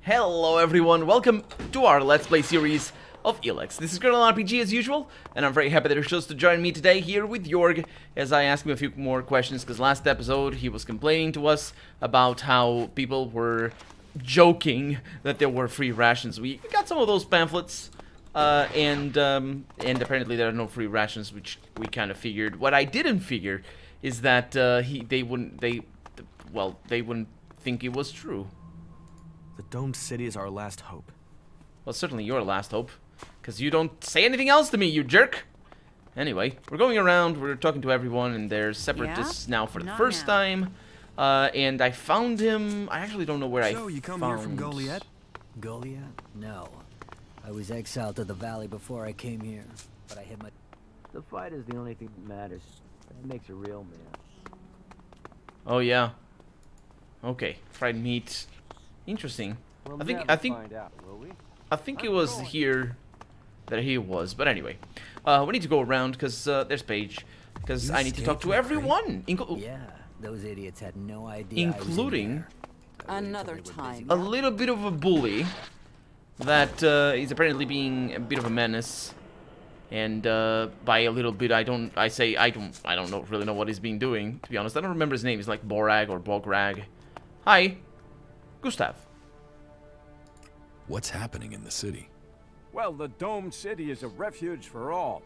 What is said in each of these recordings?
Hello everyone, welcome to our Let's Play series of Elex. This is Colonel RPG as usual, and I'm very happy that he chose to join me today here with Jorg as I ask him a few more questions, because last episode he was complaining to us about how people were joking that there were free rations. We got some of those pamphlets, and apparently there are no free rations, which we kind of figured. What I didn't figure is that they wouldn't think it was true. The domed city is our last hope. Well, certainly your last hope, because you don't say anything else to me, you jerk! Anyway, we're going around, we're talking to everyone, and there's separatists now for the first time. And I found him. I actually don't know where I found. So, you come here from Goliath? Goliath? No. I was exiled to the valley before I came here, but I hid my... The fight is the only thing that matters. That makes a real man. Oh, yeah. Okay, fried meat. Interesting. We'll I think find out, will we? I think it was here that he was, but anyway, we need to go around because there's Paige, because I need to talk to everyone, yeah, those idiots had no idea, including another time a little bit of a bully that is apparently being a bit of a menace, and by a little bit I don't really know what he's been doing, to be honest. I don't remember his name. It's like Borag or Bograg. Hi, Gustav. What's happening in the city? Well, the domed city is a refuge for all.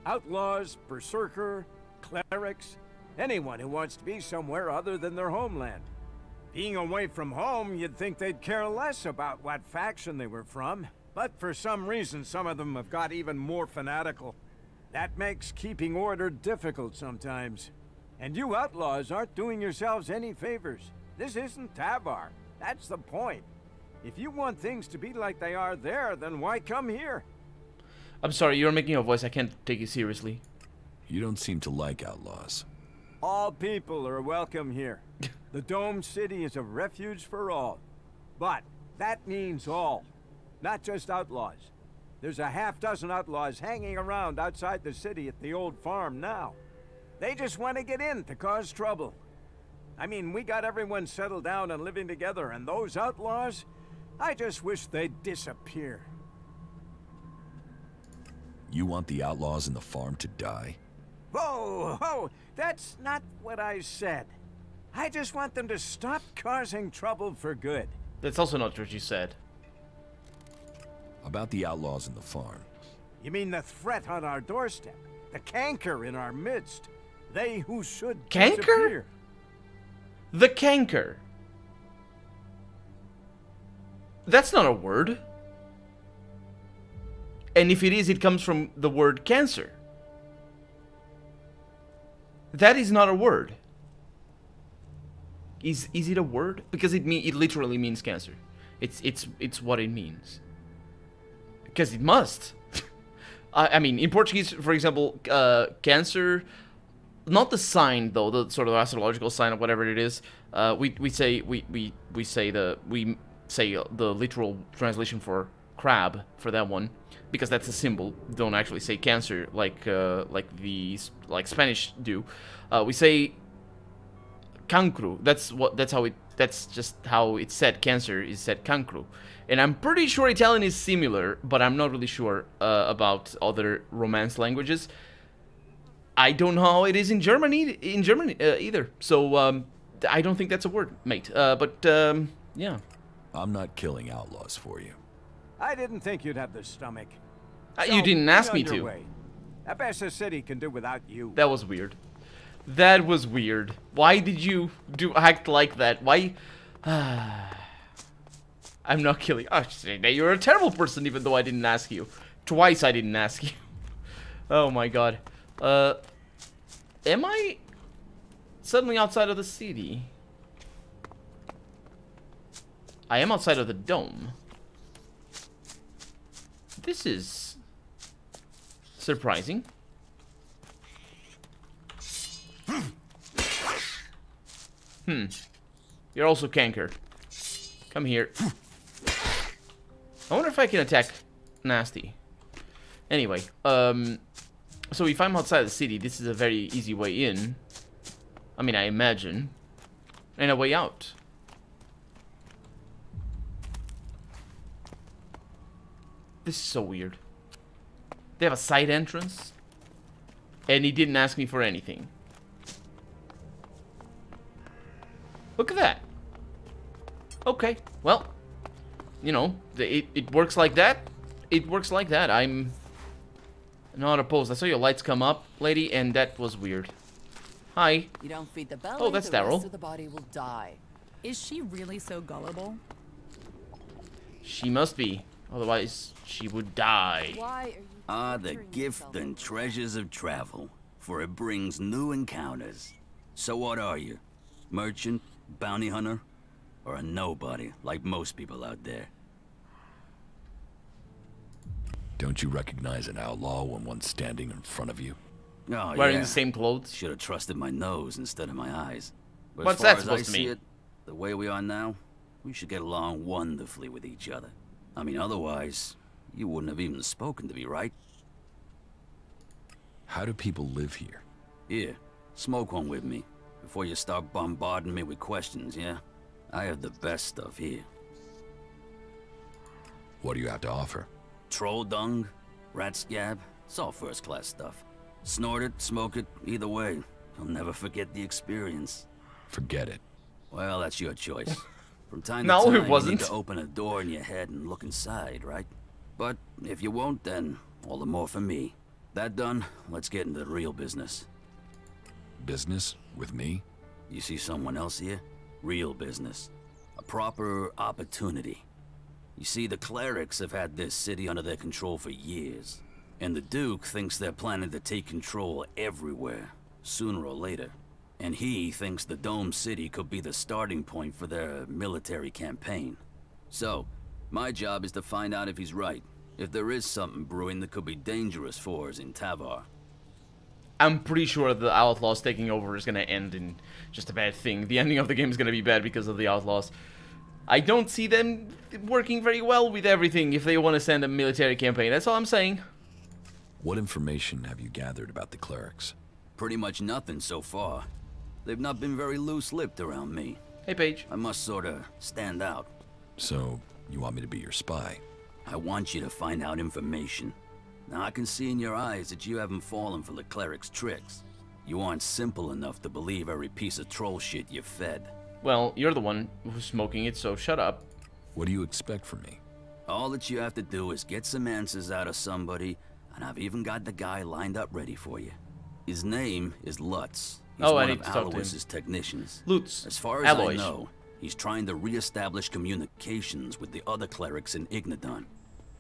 Outlaws, berserker, clerics, anyone who wants to be somewhere other than their homeland. Being away from home, you'd think they'd care less about what faction they were from. But for some reason, some of them have got even more fanatical. That makes keeping order difficult sometimes. And you outlaws aren't doing yourselves any favors. This isn't Tavar. That's the point. If you want things to be like they are there, then why come here? I'm sorry, you're making a voice. I can't take you seriously. You don't seem to like outlaws. All people are welcome here. The domed city is a refuge for all. But that means all, not just outlaws. There's a half-dozen outlaws hanging around outside the city at the old farm now. They just want to get in to cause trouble. I mean, we got everyone settled down and living together, and those outlaws, I just wish they'd disappear. You want the outlaws in the farm to die? Whoa, whoa, that's not what I said. I just want them to stop causing trouble for good. That's also not what you said. About the outlaws in the farm. You mean the threat on our doorstep? The canker in our midst? They who should Canker? disappear. The canker. That's not a word. And if it is, it comes from the word cancer. That is not a word. Is it a word? Because it literally means cancer. It's what it means. Because it must. I mean, in Portuguese, for example, cancer, not the sign though, the sort of astrological sign or whatever it is. We say the literal translation for crab for that one, because that's a symbol. Don't actually say cancer like Spanish do. We say cancro. That's just how it's said. Cancer is said cancro, and I'm pretty sure Italian is similar, but I'm not really sure about other Romance languages. I don't know how it is in Germany either. So I don't think that's a word, mate. Yeah. I'm not killing outlaws for you. I didn't think you'd have the stomach. You didn't ask me to. Abessa City can do without you. That was weird. That was weird. Why did you act like that? Why? I'm not killing. Oh, you're a terrible person, even though I didn't ask you. Twice I didn't ask you. Oh my god. Am I suddenly outside of the city? I am outside of the dome. This is surprising. You're also canker. Come here. I wonder if I can attack Nasty. Anyway, so if I'm outside the city, this is a very easy way in. I mean, I imagine. And a way out. This is so weird. They have a side entrance. And he didn't ask me for anything. Look at that. Okay, well, you know, it works like that. It works like that. I'm not opposed. I saw your lights come up, lady, and that was weird. Hi. You don't feed the belly, Oh, that's the Daryl. rest of the body will die. Is she really so gullible? She must be. Otherwise, she would die. Why are you The torturing gift yourself? and treasures of travel, for it brings new encounters. So what are you? Merchant? Bounty hunter? Or a nobody, like most people out there? Don't you recognize an outlaw when one's standing in front of you? Oh, Wearing yeah. the same clothes. Should have trusted my nose instead of my eyes. But What's as far that as supposed I to see mean? it, the way we are now, we should get along wonderfully with each other. I mean, otherwise, you wouldn't have even spoken to me, right? How do people live here? Here, smoke one with me, before you start bombarding me with questions, yeah? I have the best stuff here. What do you have to offer? Troll dung, rat scab, it's all first-class stuff. Snort it, smoke it, either way, you'll never forget the experience. Forget it. Well, that's your choice. From time No, to time, it you need wasn't. to open a door in your head and look inside, right? But if you won't, then all the more for me. That done, let's get into the real business. Business? With me? You see someone else here? Real business. A proper opportunity. You see, the clerics have had this city under their control for years. And the Duke thinks they're planning to take control everywhere, sooner or later. And he thinks the Dome City could be the starting point for their military campaign. So, my job is to find out if he's right. If there is something brewing that could be dangerous for us in Tavar. I'm pretty sure the Outlaws taking over is going to end in just a bad thing. The ending of the game is going to be bad because of the Outlaws. I don't see them working very well with everything if they want to send a military campaign. That's all I'm saying. What information have you gathered about the clerics? Pretty much nothing so far. They've not been very loose-lipped around me. Hey, Paige. I must sorta stand out. So, you want me to be your spy? I want you to find out information. Now I can see in your eyes that you haven't fallen for the cleric's tricks. You aren't simple enough to believe every piece of troll shit you're fed. Well, you're the one who's smoking it, so shut up. What do you expect from me? All that you have to do is get some answers out of somebody, and I've even got the guy lined up ready for you. His name is Lutz. He's Oh, I one need of to talk to him. Alois's technicians. Lutz. As far as Alois. I know, he's trying to re-establish communications with the other clerics in Ignadon.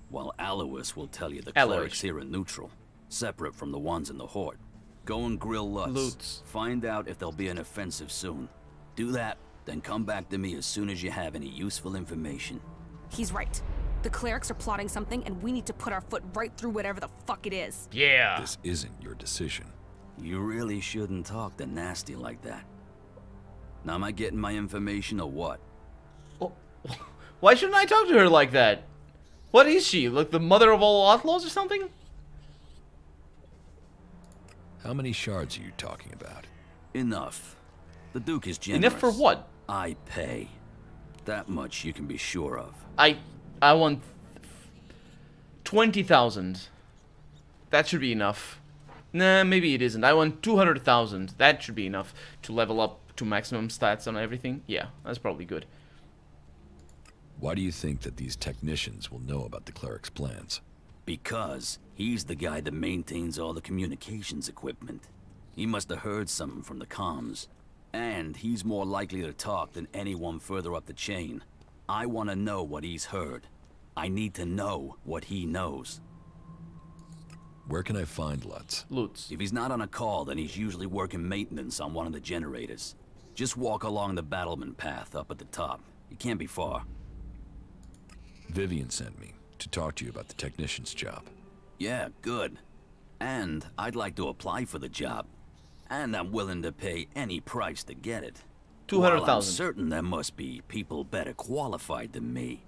While Alois will tell you the Alois. clerics here are neutral, separate from the ones in the Horde. Go and grill Lutz. Lutz. Find out if there'll be an offensive soon. Do that, then come back to me as soon as you have any useful information. He's right. The clerics are plotting something, and we need to put our foot right through whatever the fuck it is. Yeah. This isn't your decision. You really shouldn't talk to Nasty like that. Now am I getting my information or what? Oh, why shouldn't I talk to her like that? What is she? Like the mother of all outlaws or something? How many shards are you talking about? Enough. The Duke is generous. Enough for what? I pay. That much you can be sure of. I want 20,000. That should be enough. Nah, maybe it isn't. I want 200,000. That should be enough to level up to maximum stats on everything. Yeah, that's probably good. Why do you think that these technicians will know about the cleric's plans? Because he's the guy that maintains all the communications equipment. He must have heard something from the comms. And he's more likely to talk than anyone further up the chain. I want to know what he's heard. I need to know what he knows. Where can I find Lutz? Lutz. If he's not on a call, then he's usually working maintenance on one of the generators. Just walk along the battlement path up at the top. You can't be far. Vivian sent me to talk to you about the technician's job. Yeah, good. And I'd like to apply for the job. And I'm willing to pay any price to get it. 200,000. While I'm certain there must be people better qualified than me.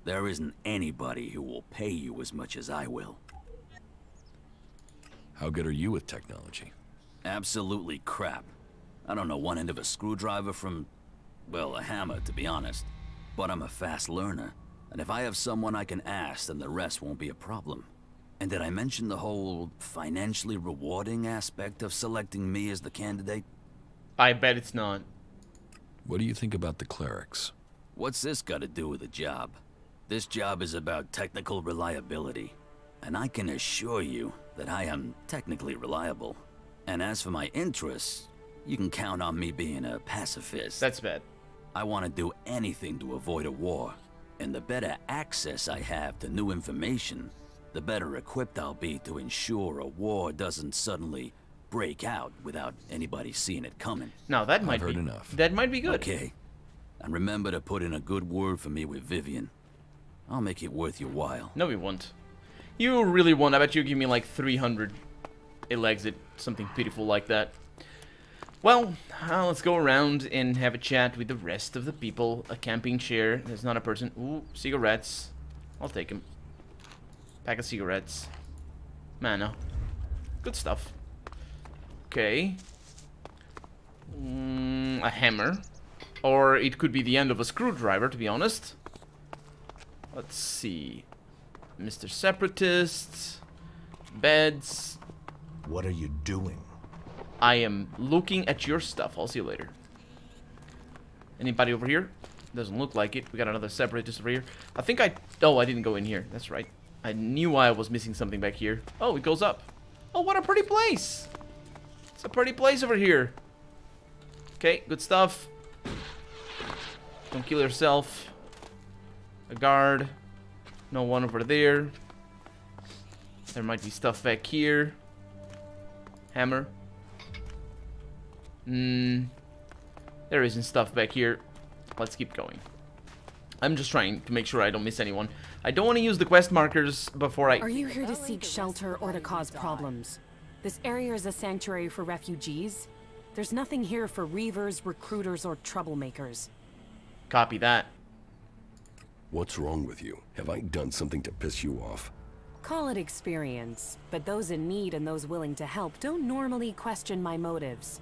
There isn't anybody who will pay you as much as I will. How good are you with technology? Absolutely crap. I don't know one end of a screwdriver from, well, a hammer, to be honest. But I'm a fast learner. And if I have someone I can ask, then the rest won't be a problem. And did I mention the whole financially rewarding aspect of selecting me as the candidate? I bet it's not. What do you think about the clerics? What's this got to do with the job? This job is about technical reliability. And I can assure you that I am technically reliable. And as for my interests, you can count on me being a pacifist. That's bad. I want to do anything to avoid a war. And the better access I have to new information, the better equipped I'll be to ensure a war doesn't suddenly break out without anybody seeing it coming. Now that might I've be heard enough. That might be good. Okay. And remember to put in a good word for me with Vivian. I'll make it worth your while. No, we won't. You really won't. I bet you give me like 300 Elex, something pitiful like that. Well, let's go around and have a chat with the rest of the people. A camping chair. There's not a person. Ooh, cigarettes. I'll take them. Pack of cigarettes. Mana. Good stuff. Okay. A hammer. Or it could be the end of a screwdriver, to be honest. Let's see. Mr. Separatist. Beds. What are you doing? I am looking at your stuff. I'll see you later. Anybody over here? Doesn't look like it. We got another Separatist over here. I think oh, I didn't go in here. That's right. I knew I was missing something back here. Oh, it goes up. Oh, what a pretty place. It's a pretty place over here. Okay, good stuff. Don't kill yourself. A guard. No one over there. There might be stuff back here. Hammer. There isn't stuff back here. Let's keep going. I'm just trying to make sure I don't miss anyone. I don't want to use the quest markers before I... Are you here to seek shelter or to cause problems? This area is a sanctuary for refugees. There's nothing here for reavers, recruiters, or troublemakers. Copy that. What's wrong with you? Have I done something to piss you off? Call it experience, but those in need and those willing to help don't normally question my motives.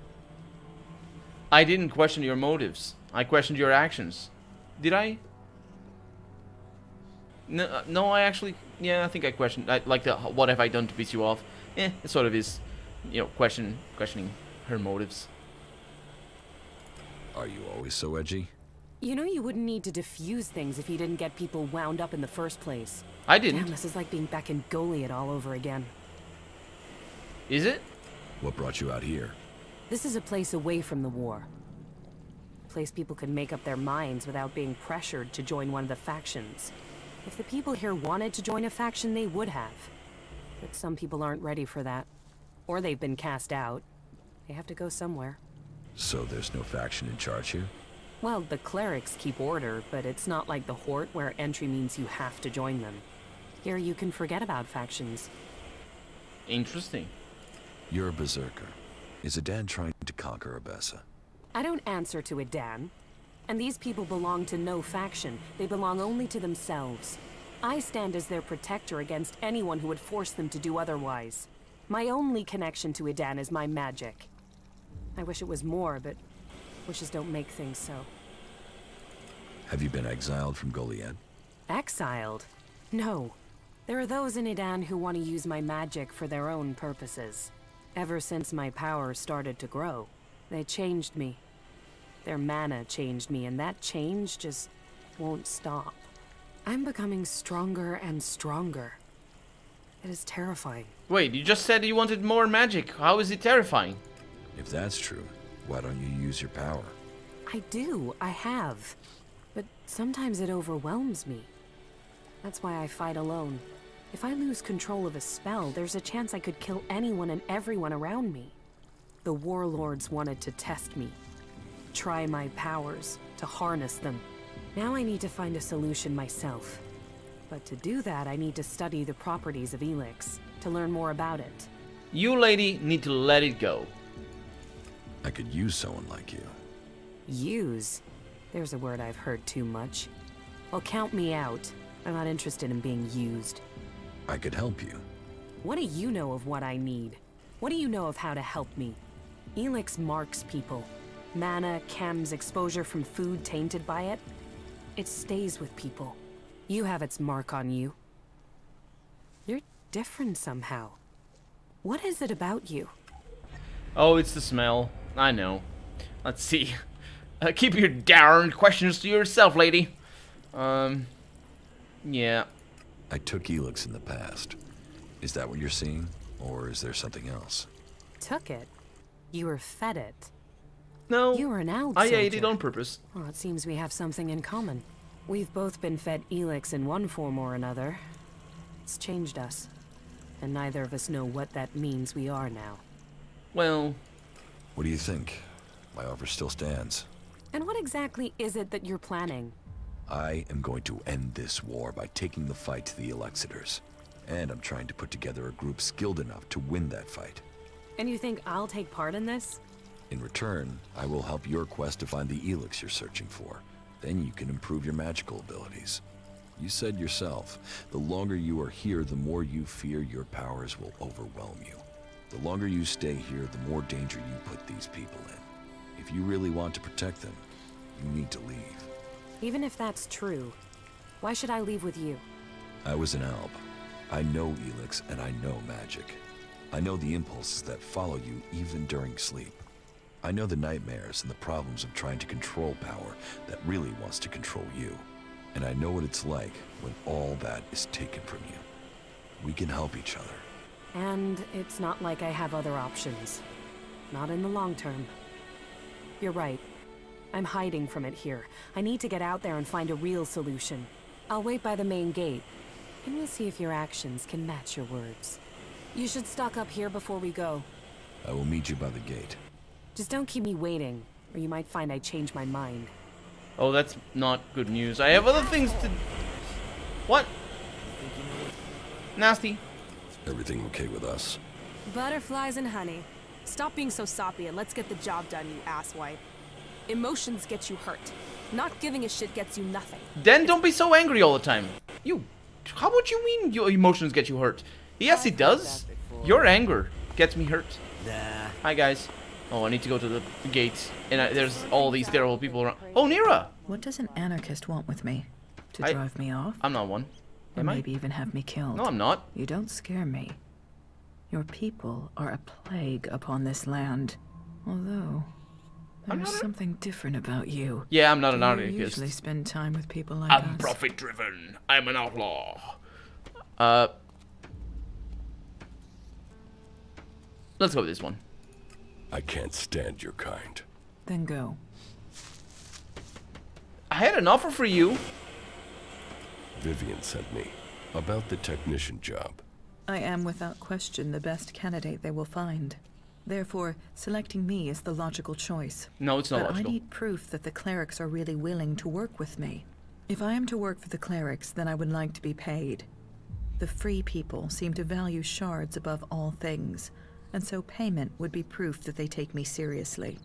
I didn't question your motives. I questioned your actions. Did I? No, I actually... Yeah, I think I questioned... like the what have I done to piss you off? It sort of is, you know, questioning her motives. Are you always so edgy? You know you wouldn't need to diffuse things if you didn't get people wound up in the first place. I didn't. Damn, this is like being back in Goliath all over again. Is it? What brought you out here? This is a place away from the war. A place people could make up their minds without being pressured to join one of the factions. If the people here wanted to join a faction, they would have. But some people aren't ready for that. Or they've been cast out. They have to go somewhere. So there's no faction in charge here? Well, the clerics keep order, but it's not like the Horde where entry means you have to join them. Here you can forget about factions. Interesting. You're a berserker. Is Adan trying to conquer Abessa? I don't answer to Adan. And these people belong to no faction. They belong only to themselves. I stand as their protector against anyone who would force them to do otherwise. My only connection to Adan is my magic. I wish it was more, but wishes don't make things so. Have you been exiled from Goliath? Exiled? No. There are those in Adan who want to use my magic for their own purposes. Ever since my power started to grow, they changed me. Their mana changed me, and that change just won't stop. I'm becoming stronger and stronger. It is terrifying. Wait, you just said you wanted more magic. How is it terrifying? If that's true, why don't you use your power? I do, I have. But sometimes it overwhelms me. That's why I fight alone. If I lose control of a spell, there's a chance I could kill anyone and everyone around me. The warlords wanted to test me. Try my powers, to harness them. Now I need to find a solution myself. But to do that, I need to study the properties of Elex, to learn more about it. You, lady, need to let it go. I could use someone like you. Use? There's a word I've heard too much. Well, count me out. I'm not interested in being used. I could help you. What do you know of what I need? What do you know of how to help me? Elex marks people. Mana, chems, exposure from food tainted by it. It stays with people. You have its mark on you. You're different somehow. What is it about you? Oh, it's the smell. I know. Let's see. Keep your darned questions to yourself, lady. Yeah. I took Elex in the past. Is that what you're seeing? Or is there something else? Took it? You were fed it? No. You were an owl I soldier. ate it on purpose. Well, it seems we have something in common. We've both been fed Elex in one form or another. It's changed us. And neither of us know what that means we are now. Well... What do you think? My offer still stands. And what exactly is it that you're planning? I am going to end this war by taking the fight to the Elexitors. And I'm trying to put together a group skilled enough to win that fight. And you think I'll take part in this? In return, I will help your quest to find the Elex you're searching for. Then you can improve your magical abilities. You said yourself, the longer you are here, the more you fear your powers will overwhelm you. The longer you stay here, the more danger you put these people in. If you really want to protect them, you need to leave. Even if that's true, why should I leave with you? I was an alb. I know Elex and I know magic. I know the impulses that follow you even during sleep. I know the nightmares and the problems of trying to control power that really wants to control you. And I know what it's like when all that is taken from you. We can help each other. And it's not like I have other options. Not in the long term. You're right. I'm hiding from it here. I need to get out there and find a real solution. I'll wait by the main gate, and we'll see if your actions can match your words. You should stock up here before we go. I will meet you by the gate. Just don't keep me waiting, or you might find I changed my mind. Oh, that's not good news. I have other things to... What? Nasty. Everything okay with us? Butterflies and honey. Stop being so soppy and let's get the job done, you asswipe. Emotions get you hurt. Not giving a shit gets you nothing. Then don't be so angry all the time. How would you mean your emotions get you hurt? Yes, it does. Your anger gets me hurt. Nah. Hi, guys. Oh, I need to go to the gate. And there's all these terrible people around. Oh, Naira! What does an anarchist want with me? To drive me off? I'm not one. Or Am I? maybe even have me killed? No, I'm not. You don't scare me. Your people are a plague upon this land. Although, there's something different about you. Yeah, I'm not an You anarchist. usually spend time with people like I'm us. profit-driven. I'm an outlaw. Let's go with this one. I can't stand your kind. Then go. I had an offer for you. Vivian sent me about the technician job. I am without question the best candidate they will find. Therefore, selecting me is the logical choice. No, it's not but logical. I need proof that the clerics are really willing to work with me. If I am to work for the clerics, then I would like to be paid. The free people seem to value shards above all things, and so payment would be proof that they take me seriously.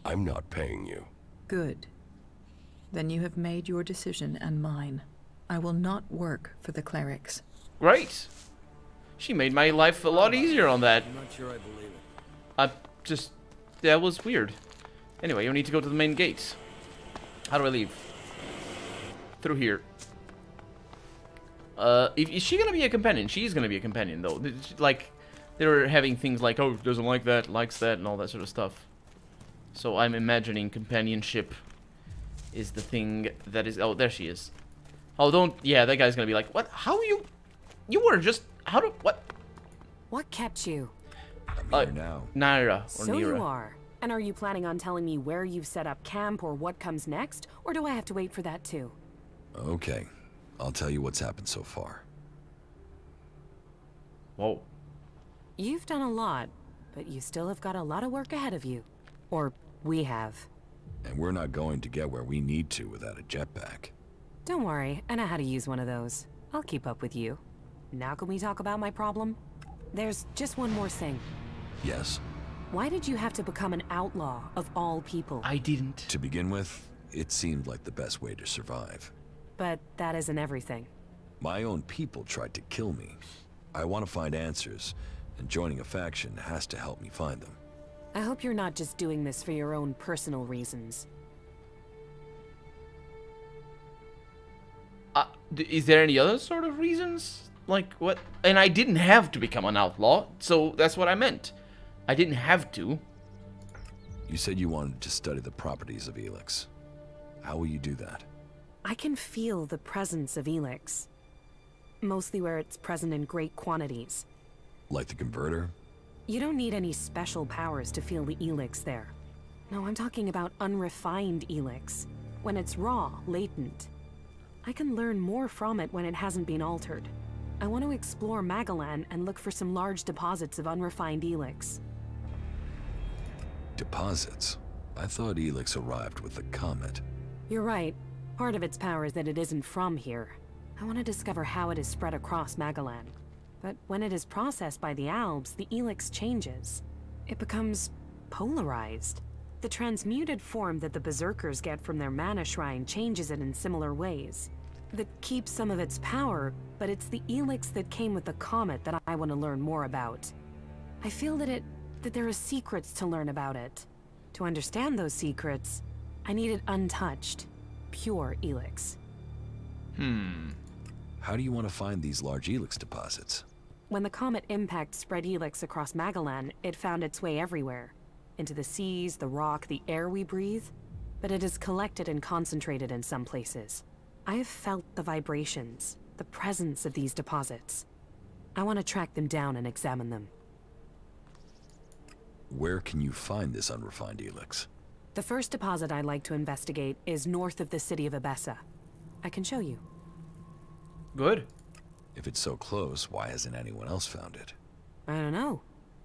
I'm not paying you. Good. Then you have made your decision and mine. I will not work for the clerics. Great. She made my life a lot easier on that. I'm not sure I believe it. That was weird. Anyway, you need to go to the main gate. How do I leave? Through here. Is she gonna be a companion? She's gonna be a companion, though. Like, they're having things like, oh, doesn't like that, likes that, and all that sort of stuff. So I'm imagining companionship is the thing that is... Oh, there she is. Oh, don't... Yeah, that guy's gonna be like, what? How you... You were just... How do... What? What kept you? I'm here now. Naira, or So Nira. you are. And are you planning on telling me where you've set up camp or what comes next? Or do I have to wait for that too? Okay. I'll tell you what's happened so far. Whoa. You've done a lot, but you still have got a lot of work ahead of you. Or we have. And we're not going to get where we need to without a jetpack. Don't worry, I know how to use one of those. I'll keep up with you. Now can we talk about my problem? There's just one more thing. Yes? Why did you have to become an outlaw of all people? I didn't. To begin with, it seemed like the best way to survive. But that isn't everything. My own people tried to kill me. I want to find answers, and joining a faction has to help me find them. I hope you're not just doing this for your own personal reasons. Is there any other sort of reasons? Like, what? And I didn't have to become an outlaw, so that's what I meant. I didn't have to. You said you wanted to study the properties of Elex. How will you do that? I can feel the presence of Elex. Mostly where it's present in great quantities. Like the converter? You don't need any special powers to feel the Elex there. No, I'm talking about unrefined Elex. When it's raw, latent. I can learn more from it when it hasn't been altered. I want to explore Magalan and look for some large deposits of unrefined Elex. Deposits? I thought Elex arrived with the comet. You're right. Part of its power is that it isn't from here. I want to discover how it is spread across Magalan. But when it is processed by the Albs, the Elex changes. It becomes polarized. The transmuted form that the Berserkers get from their mana shrine changes it in similar ways. That keeps some of its power, but it's the Elex that came with the comet that I want to learn more about. I feel that there are secrets to learn about it. To understand those secrets, I need it untouched, pure Elex. How do you want to find these large Elex deposits? When the comet impact spread Elex across Magalan, it found its way everywhere. Into the seas, the rock, the air we breathe. But it is collected and concentrated in some places. I have felt the vibrations, the presence of these deposits. I want to track them down and examine them. Where can you find this unrefined Elex? The first deposit I'd like to investigate is north of the city of Abessa. I can show you. Good. If it's so close, why hasn't anyone else found it? I don't know.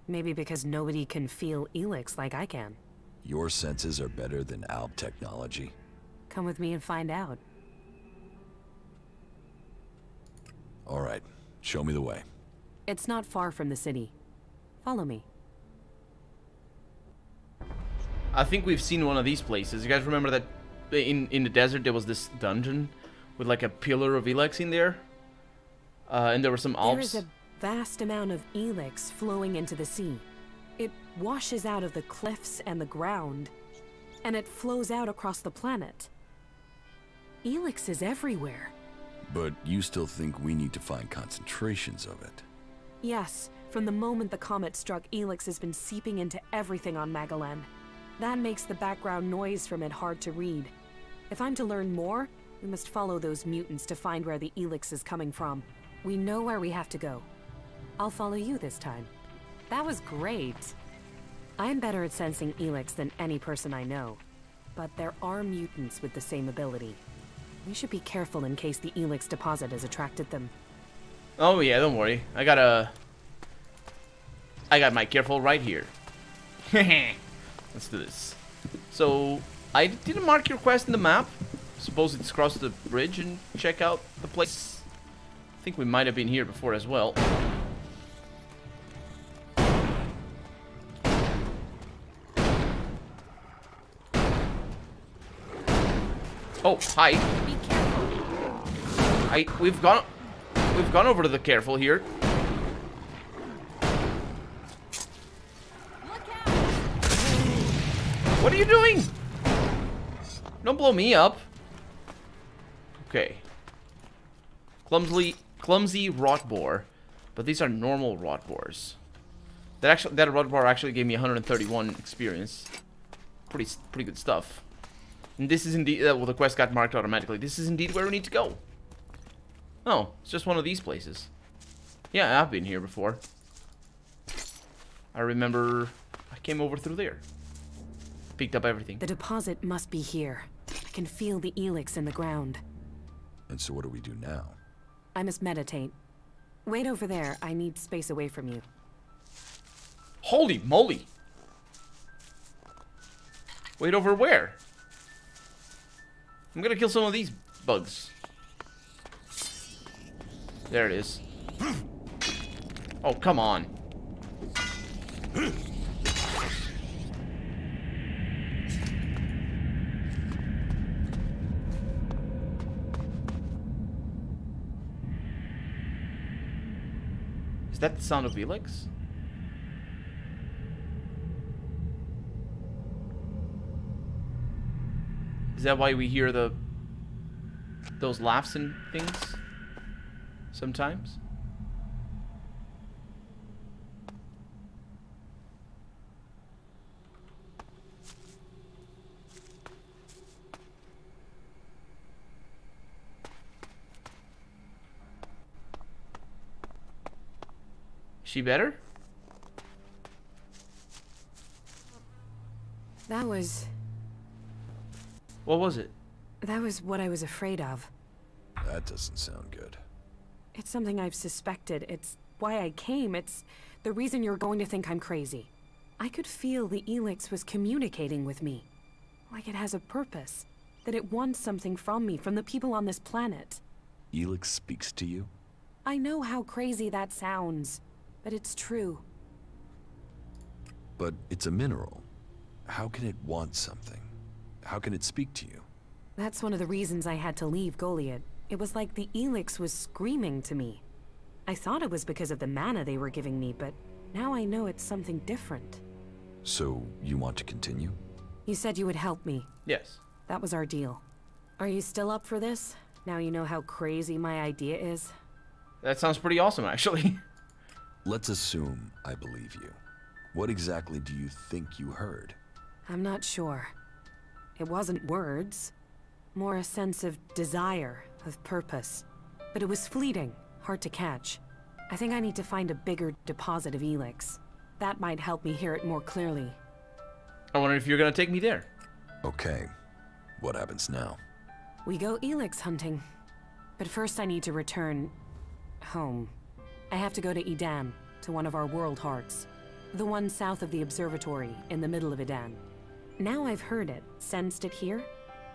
Maybe because nobody can feel Elex like I can. Your senses are better than Alb technology. Come with me and find out. All right, show me the way. It's not far from the city. Follow me. I think we've seen one of these places. You guys remember that in the desert there was this dungeon with like a pillar of Elex in there? And there were some Alps. There is a vast amount of Elex flowing into the sea. It washes out of the cliffs and the ground, and it flows out across the planet. Elex is everywhere. But you still think we need to find concentrations of it? Yes, from the moment the comet struck, Elex has been seeping into everything on Magalan. That makes the background noise from it hard to read. If I'm to learn more, we must follow those mutants to find where the Elex is coming from. We know where we have to go. I'll follow you this time. That was great. I'm better at sensing Elex than any person I know. But there are mutants with the same ability. We should be careful in case the Elex deposit has attracted them. Oh yeah, don't worry. I got my careful right here. Let's do this. So, I didn't mark your quest in the map. Suppose it's cross the bridge and check out the place. I think we might have been here before as well. Oh, hi. Be careful. We've gone over to the careful here. Look out. What are you doing? Don't blow me up. Okay. Clumsy rot boar, but these are normal rot boars. That rot boar actually gave me 131 experience. Pretty good stuff. And this is indeed well, the quest got marked automatically. This is indeed where we need to go. Oh, it's just one of these places. Yeah, I've been here before. I remember I came over through there. Picked up everything. The deposit must be here. I can feel the Elex in the ground. And so what do we do now? I must meditate. Wait over there. I need space away from you. Holy moly! Wait over where? I'm gonna kill some of these bugs. There it is. Oh, come on. Is that the sound of Elex? Is that why we hear the those laughs and things sometimes. She better? That was... What was it? That was what I was afraid of. That doesn't sound good. It's something I've suspected. It's why I came. It's the reason you're going to think I'm crazy. I could feel the Elex was communicating with me. Like it has a purpose. That it wants something from me, from the people on this planet. Elex speaks to you? I know how crazy that sounds, but it's true. But it's a mineral. How can it want something? How can it speak to you? That's one of the reasons I had to leave Goliad. It was like the Elex was screaming to me. I thought it was because of the mana they were giving me, but now I know it's something different. So, you want to continue? You said you would help me. Yes. That was our deal. Are you still up for this? Now you know how crazy my idea is? That sounds pretty awesome, actually. Let's assume I believe you. What exactly do you think you heard? I'm not sure. It wasn't words. More a sense of desire, of purpose. But it was fleeting, hard to catch. I think I need to find a bigger deposit of Elex. That might help me hear it more clearly. I wonder if you're gonna take me there. Okay. What happens now? We go Elex hunting. But first I need to return... home. I have to go to Edan, to one of our world hearts. The one south of the observatory, in the middle of Edan. Now I've heard it, sensed it here,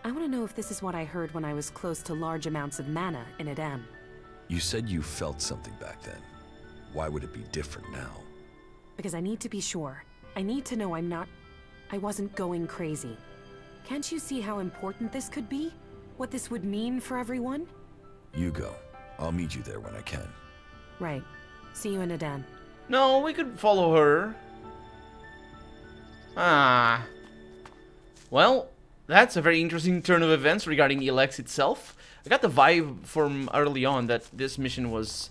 I want to know if this is what I heard when I was close to large amounts of mana in Edan. You said you felt something back then. Why would it be different now? Because I need to be sure. I need to know I wasn't going crazy. Can't you see how important this could be? What this would mean for everyone? You go. I'll meet you there when I can. Right. See you in Edan. No, we could follow her. Ah. Well, that's a very interesting turn of events regarding Elex itself. I got the vibe from early on that this mission was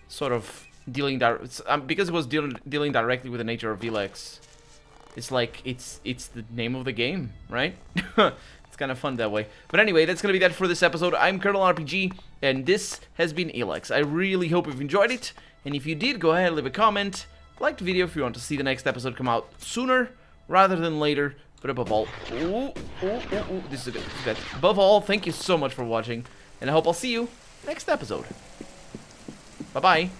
sort of dealing because it was dealing directly with the nature of Elex. It's like it's the name of the game, right? It's kind of fun that way. But anyway, that's gonna be that for this episode. I'm Colonel RPG, and this has been Elex. I really hope you've enjoyed it, and if you did, go ahead and leave a comment, like the video if you want to see the next episode come out sooner rather than later. But above all, this is good. Above all, thank you so much for watching, and I hope I'll see you next episode. Bye-bye.